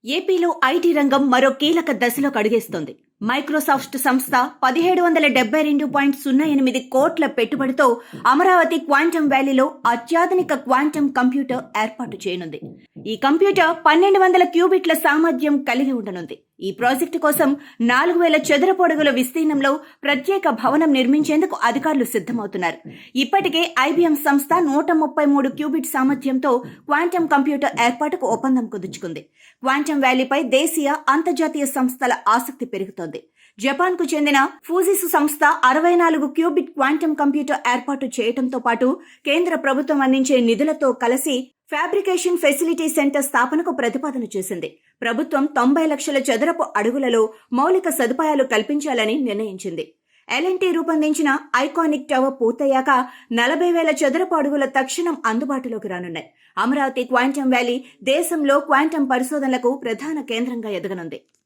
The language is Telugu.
ఏపీలో ఐటీ రంగం మరో కీలక దశలోకి అడుగేస్తోంది. మైక్రోసాఫ్ట్ సంస్థ 1772.08 కోట్ల పెట్టుబడితో అమరావతి క్వాంటమ్ వ్యాలీలో అత్యాధునిక క్వాంటమ్ కంప్యూటర్ ఏర్పాటు చేయనుంది. ఈ కంప్యూటర్ 1200 క్యూబిట్ల సామర్థ్యం కలిగి ఉండనుంది. ఈ ప్రాజెక్టు కోసం 4000 చదరపు అడుగుల విస్తీర్ణంలో ప్రత్యేక భవనం నిర్మించేందుకు అధికారులు సిద్ధమవుతున్నారు. ఇప్పటికే ఐబీఎం సంస్థ 133 క్యూబిట్ సామర్థ్యంతో క్వాంటమ్ కంప్యూటర్ ఏర్పాటుకు ఒప్పందం కుదుర్చుకుంది. క్వాంటమ్ వ్యాలీపై దేశీయ, అంతర్జాతీయ సంస్థల ఆసక్తి పెరుగుతోంది. జపాన్ కు చెందిన ఫూజిసు సంస్థ 64 క్యూబిట్ క్వాంటమ్ కంప్యూటర్ ఏర్పాటు చేయడంతో పాటు కేంద్ర ప్రభుత్వం అందించే నిధులతో కలిసి ఫ్యాబ్రికేషన్ ఫెసిలిటీ సెంటర్ స్థాపనకు ప్రతిపాదన చేసింది. ప్రభుత్వం 90 లక్షల చదరపు అడుగులలో మౌలిక సదుపాయాలు కల్పించాలని నిర్ణయించింది. ఎల్ఎన్టీ రూపొందించిన ఐకానిక్ టవర్ పూర్తయ్యాక 40,000 చదరపు అడుగుల తక్షణం అందుబాటులోకి రానున్నాయి. అమరావతి క్వాంటమ్ వ్యాలీ దేశంలో క్వాంటమ్ పరిశోధనలకు ప్రధాన కేంద్రంగా ఎదగనుంది.